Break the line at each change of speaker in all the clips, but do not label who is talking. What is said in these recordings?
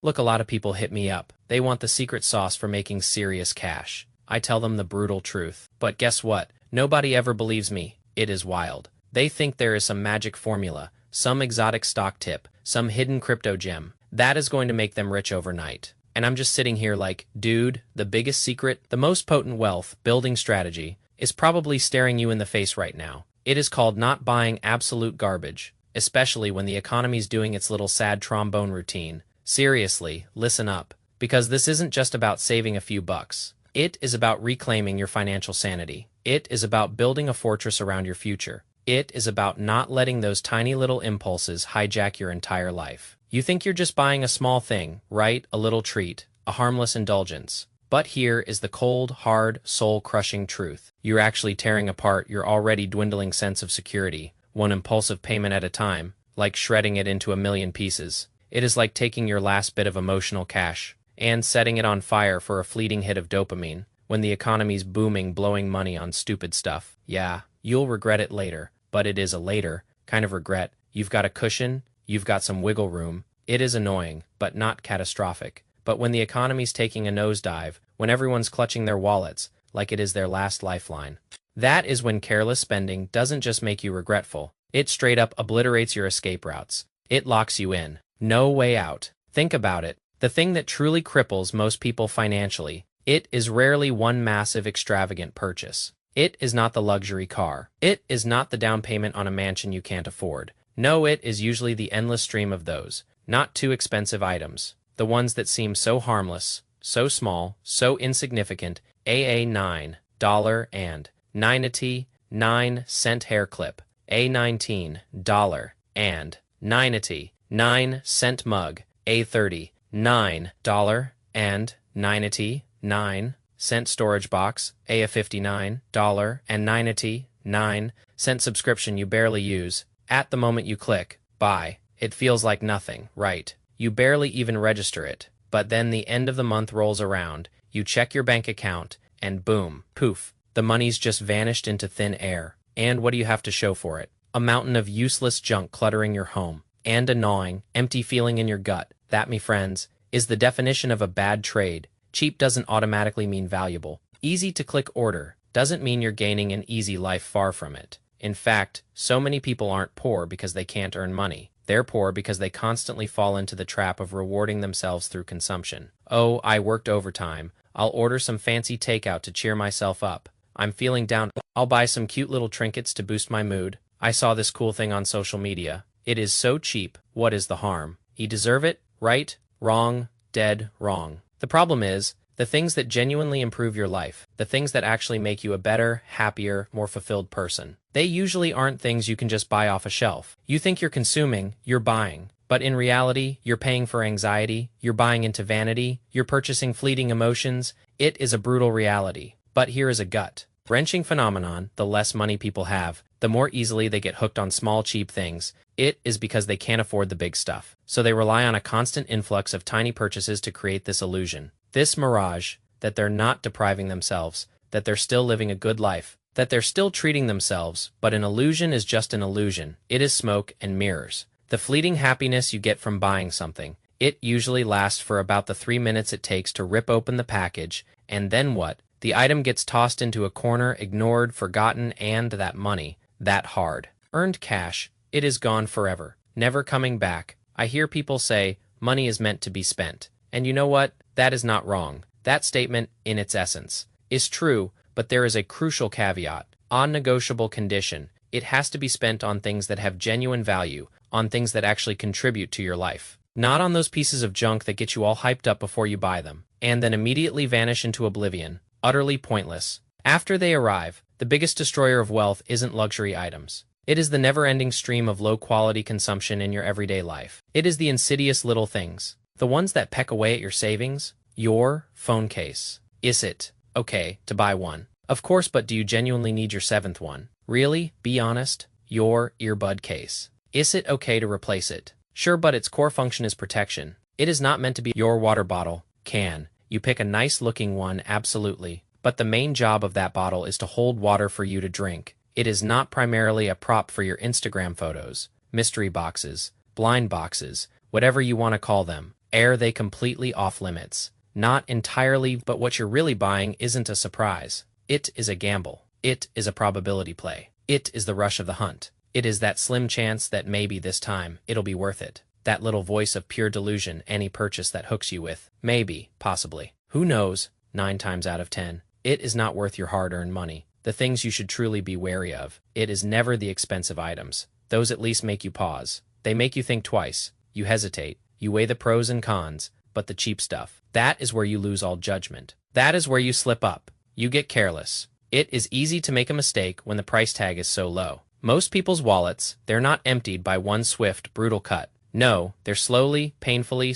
Look, a lot of people hit me up. They want the secret sauce for making serious cash. I tell them the brutal truth. But guess what? Nobody ever believes me. It is wild. They think there is some magic formula, some exotic stock tip, some hidden crypto gem that is going to make them rich overnight. And I'm just sitting here like, dude, the biggest secret, the most potent wealth building strategy is probably staring you in the face right now. It is called not buying absolute garbage, especially when the economy's doing its little sad trombone routine. Seriously, listen up, because this isn't just about saving a few bucks. It is about reclaiming your financial sanity. It is about building a fortress around your future. It is about not letting those tiny little impulses hijack your entire life. You think you're just buying a small thing, right? A little treat, a harmless indulgence. But here is the cold, hard, soul-crushing truth. You're actually tearing apart your already dwindling sense of security, one impulsive payment at a time, like shredding it into a million pieces. It is like taking your last bit of emotional cash and setting it on fire for a fleeting hit of dopamine when the economy's booming, blowing money on stupid stuff. Yeah, you'll regret it later, but it is a later kind of regret. You've got a cushion, you've got some wiggle room. It is annoying, but not catastrophic. But when the economy's taking a nosedive, when everyone's clutching their wallets like it is their last lifeline, that is when careless spending doesn't just make you regretful. It straight up obliterates your escape routes. It locks you in. No way out. Think about it. The thing that truly cripples most people financially, it is rarely one massive extravagant purchase. It is not the luxury car. It is not the down payment on a mansion you can't afford. No, it is usually the endless stream of those not too expensive items. The ones that seem so harmless, so small, so insignificant. AA $9 and 99 cent hair clip. A $19 and 99 cent mug. A $39 and 99 cent storage box. A $59 and 99 cent subscription you barely use. At the moment you click buy, it feels like nothing, right? You barely even register it. But then the end of the month rolls around, you check your bank account, and boom, poof, the money's just vanished into thin air. And what do you have to show for it? A mountain of useless junk cluttering your home, and a gnawing, empty feeling in your gut. That, me friends, is the definition of a bad trade. Cheap doesn't automatically mean valuable. Easy to click order doesn't mean you're gaining an easy life, far from it. In fact, so many people aren't poor because they can't earn money. They're poor because they constantly fall into the trap of rewarding themselves through consumption. Oh, I worked overtime. I'll order some fancy takeout to cheer myself up. I'm feeling down. I'll buy some cute little trinkets to boost my mood. I saw this cool thing on social media. It is so cheap. What is the harm? You deserve it? Right? Wrong? Dead wrong. The problem is, the things that genuinely improve your life, the things that actually make you a better, happier, more fulfilled person, they usually aren't things you can just buy off a shelf. You think you're consuming, you're buying. But in reality, you're paying for anxiety, you're buying into vanity, you're purchasing fleeting emotions. It is a brutal reality. But here is a gut-wrenching phenomenon. The less money people have, the more easily they get hooked on small, cheap things. It is because they can't afford the big stuff. So they rely on a constant influx of tiny purchases to create this illusion, this mirage, that they're not depriving themselves, that they're still living a good life, that they're still treating themselves. But an illusion is just an illusion. It is smoke and mirrors. The fleeting happiness you get from buying something, it usually lasts for about the 3 minutes it takes to rip open the package, and then what? The item gets tossed into a corner, ignored, forgotten, and that money, that hard-earned cash, it is gone forever, never coming back. I hear people say, money is meant to be spent. And you know what? That is not wrong. That statement, in its essence, is true, but there is a crucial caveat, a negotiable condition. It has to be spent on things that have genuine value, on things that actually contribute to your life. Not on those pieces of junk that get you all hyped up before you buy them, and then immediately vanish into oblivion, utterly pointless. After they arrive, the biggest destroyer of wealth isn't luxury items. It is the never-ending stream of low-quality consumption in your everyday life. It is the insidious little things, the ones that peck away at your savings. Your phone case. Is it okay to buy one? Of course, but do you genuinely need your 7th one? Really? Be honest. Your earbud case. Is it okay to replace it? Sure, but its core function is protection. It is not meant to be your water bottle. Can you pick a nice-looking one? Absolutely. But the main job of that bottle is to hold water for you to drink. It is not primarily a prop for your Instagram photos, mystery boxes, blind boxes, whatever you want to call them. Are they completely off limits? Not entirely, but what you're really buying isn't a surprise. It is a gamble. It is a probability play. It is the rush of the hunt. It is that slim chance that maybe this time it'll be worth it. That little voice of pure delusion any purchase that hooks you with. Maybe, possibly. Who knows? 9 times out of 10. It is not worth your hard-earned money. The things you should truly be wary of. It is never the expensive items. Those at least make you pause. They make you think twice. You hesitate. You weigh the pros and cons. But the cheap stuff, that is where you lose all judgment. That is where you slip up. You get careless. It is easy to make a mistake when the price tag is so low. Most people's wallets, they're not emptied by one swift, brutal cut. No, they're slowly, painfully,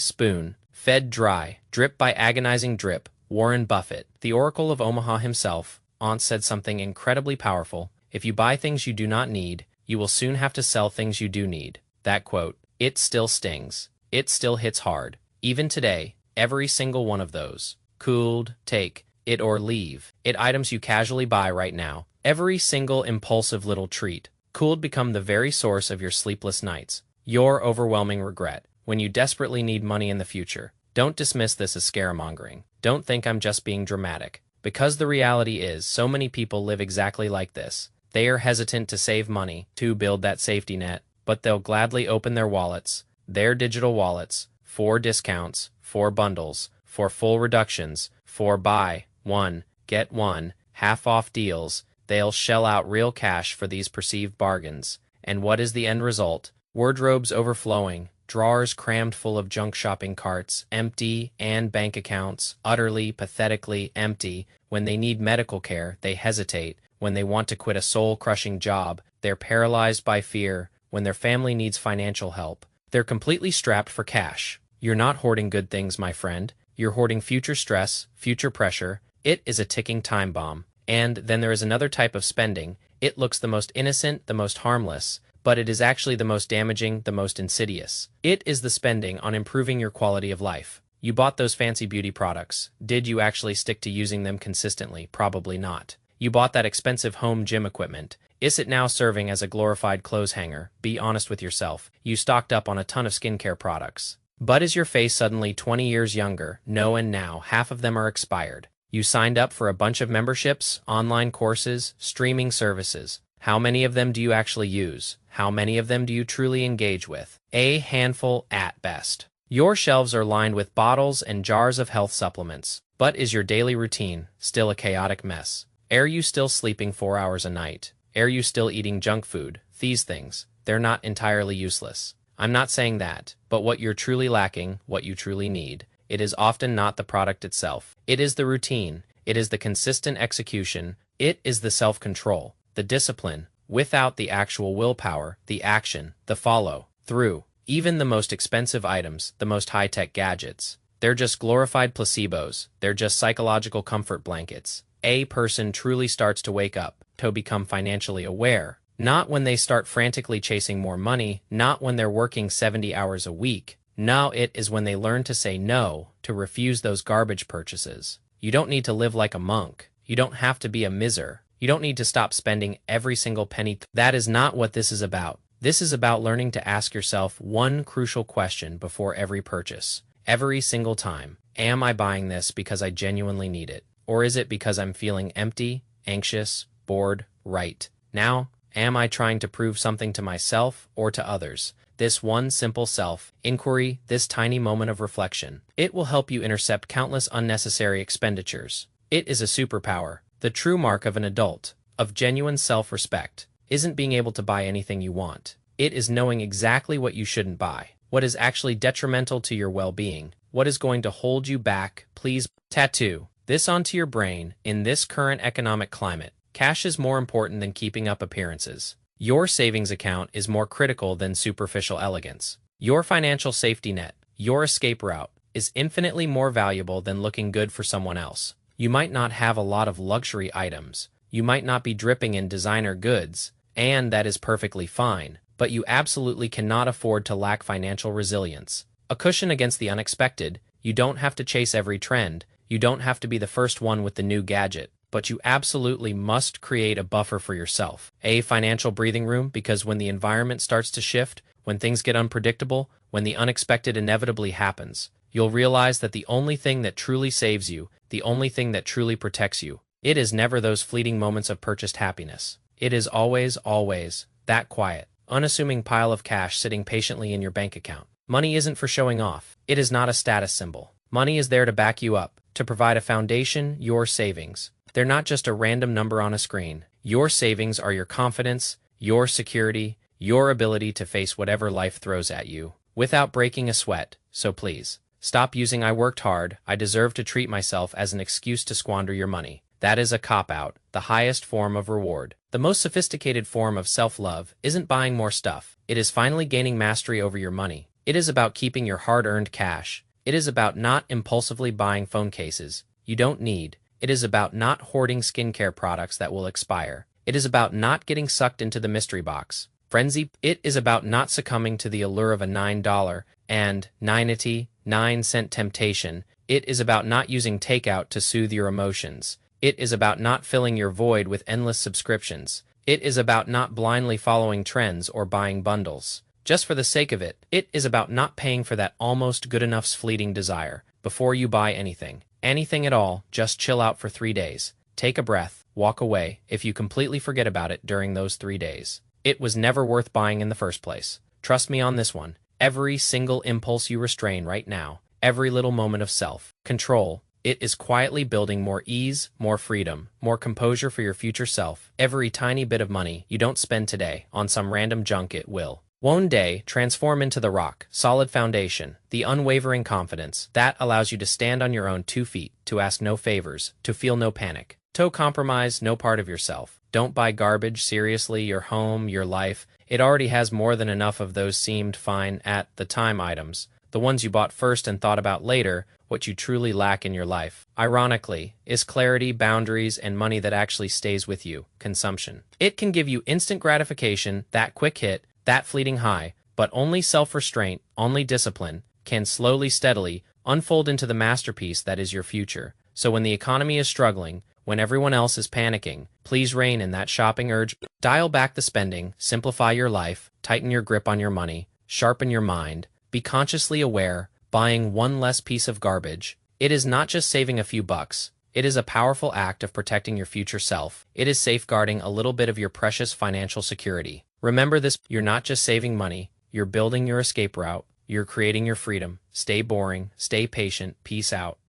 fed dry, drip by agonizing drip. Warren Buffett, the Oracle of Omaha himself, once said something incredibly powerful. If you buy things you do not need, you will soon have to sell things you do need. That quote, it still stings. It still hits hard. Even today, every single one of those cooled, take it or leave it items you casually buy right now, every single impulsive little treat, cooled become the very source of your sleepless nights, your overwhelming regret, when you desperately need money in the future. Don't dismiss this as scaremongering. Don't think I'm just being dramatic. Because the reality is, so many people live exactly like this. They are hesitant to save money, to build that safety net, but they'll gladly open their wallets, their digital wallets, for discounts, for bundles, for full reductions, for buy one, get one, half-off deals. They'll shell out real cash for these perceived bargains. And what is the end result? Wardrobes overflowing, drawers crammed full of junk shopping carts, empty, and bank accounts utterly, pathetically empty. When they need medical care, they hesitate. When they want to quit a soul-crushing job, they're paralyzed by fear. When their family needs financial help, they're completely strapped for cash. You're not hoarding good things, my friend. You're hoarding future stress, future pressure. It is a ticking time bomb. And then there is another type of spending. It looks the most innocent, the most harmless, but it is actually the most damaging, the most insidious. It is the spending on improving your quality of life. You bought those fancy beauty products. Did you actually stick to using them consistently? Probably not. You bought that expensive home gym equipment. Is it now serving as a glorified clothes hanger? Be honest with yourself. You stocked up on a ton of skincare products. But is your face suddenly 20 years younger? No, and now half of them are expired. You signed up for a bunch of memberships, online courses, streaming services. How many of them do you actually use? How many of them do you truly engage with? A handful at best. Your shelves are lined with bottles and jars of health supplements. But is your daily routine still a chaotic mess? Are you still sleeping 4 hours a night? Are you still eating junk food? These things, they're not entirely useless. I'm not saying that, but what you're truly lacking, what you truly need, it is often not the product itself. It is the routine. It is the consistent execution. It is the self-control, the discipline, without the actual willpower, the action, the follow-through. Even the most expensive items, the most high-tech gadgets, they're just glorified placebos. They're just psychological comfort blankets. A person truly starts to wake up, to become financially aware. Not when they start frantically chasing more money, not when they're working 70 hours a week. No, it is when they learn to say no, to refuse those garbage purchases. You don't need to live like a monk. You don't have to be a miser. You don't need to stop spending every single penny. That is not what this is about. This is about learning to ask yourself one crucial question before every purchase. Every single time. Am I buying this because I genuinely need it? Or is it because I'm feeling empty, anxious, bored, right now? Am I trying to prove something to myself or to others? This one simple self-inquiry, this tiny moment of reflection, it will help you intercept countless unnecessary expenditures. It is a superpower. The true mark of an adult, of genuine self-respect, isn't being able to buy anything you want. It is knowing exactly what you shouldn't buy, what is actually detrimental to your well-being, what is going to hold you back. Please tattoo this onto your brain. In this current economic climate, cash is more important than keeping up appearances. Your savings account is more critical than superficial elegance. Your financial safety net, your escape route, is infinitely more valuable than looking good for someone else. You might not have a lot of luxury items. You might not be dripping in designer goods, and that is perfectly fine, but you absolutely cannot afford to lack financial resilience. A cushion against the unexpected. You don't have to chase every trend. You don't have to be the first one with the new gadget. But you absolutely must create a buffer for yourself. A financial breathing room, because when the environment starts to shift, when things get unpredictable, when the unexpected inevitably happens, you'll realize that the only thing that truly saves you, the only thing that truly protects you, it is never those fleeting moments of purchased happiness. It is always, always, that quiet, unassuming pile of cash sitting patiently in your bank account. Money isn't for showing off. It is not a status symbol. Money is there to back you up, to provide a foundation, your savings. They're not just a random number on a screen. Your savings are your confidence, your security, your ability to face whatever life throws at you, without breaking a sweat. So please, stop using "I worked hard, I deserve to treat myself" as an excuse to squander your money. That is a cop-out, the highest form of reward. The most sophisticated form of self-love isn't buying more stuff. It is finally gaining mastery over your money. It is about keeping your hard-earned cash. It is about not impulsively buying phone cases you don't need. It is about not hoarding skincare products that will expire. It is about not getting sucked into the mystery box frenzy. It is about not succumbing to the allure of a $9 and 99-cent temptation. It is about not using takeout to soothe your emotions. It is about not filling your void with endless subscriptions. It is about not blindly following trends or buying bundles just for the sake of it. It is about not paying for that almost good enough's fleeting desire. Before you buy anything at all, just chill out for 3 days. Take a breath, walk away if you completely forget about it during those 3 days. It was never worth buying in the first place. Trust me on this one. Every single impulse you restrain right now, every little moment of self-control, it is quietly building more ease, more freedom, more composure for your future self. Every tiny bit of money you don't spend today on some random junk, it will one day transform into the rock, solid foundation, the unwavering confidence that allows you to stand on your own 2 feet, to ask no favors, to feel no panic, to compromise no part of yourself. Don't buy garbage. Seriously, your home, your life, it already has more than enough of those seemed fine at the time items, the ones you bought first and thought about later. What you truly lack in your life, ironically, is clarity, boundaries, and money that actually stays with you. Consumption. It can give you instant gratification, that quick hit, that fleeting high, but only self-restraint, only discipline, can slowly, steadily unfold into the masterpiece that is your future. So when the economy is struggling, when everyone else is panicking, please rein in that shopping urge. Dial back the spending, simplify your life, tighten your grip on your money, sharpen your mind, be consciously aware. Buying one less piece of garbage, it is not just saving a few bucks. It is a powerful act of protecting your future self. It is safeguarding a little bit of your precious financial security. Remember this, you're not just saving money, you're building your escape route, you're creating your freedom. Stay boring, stay patient, peace out.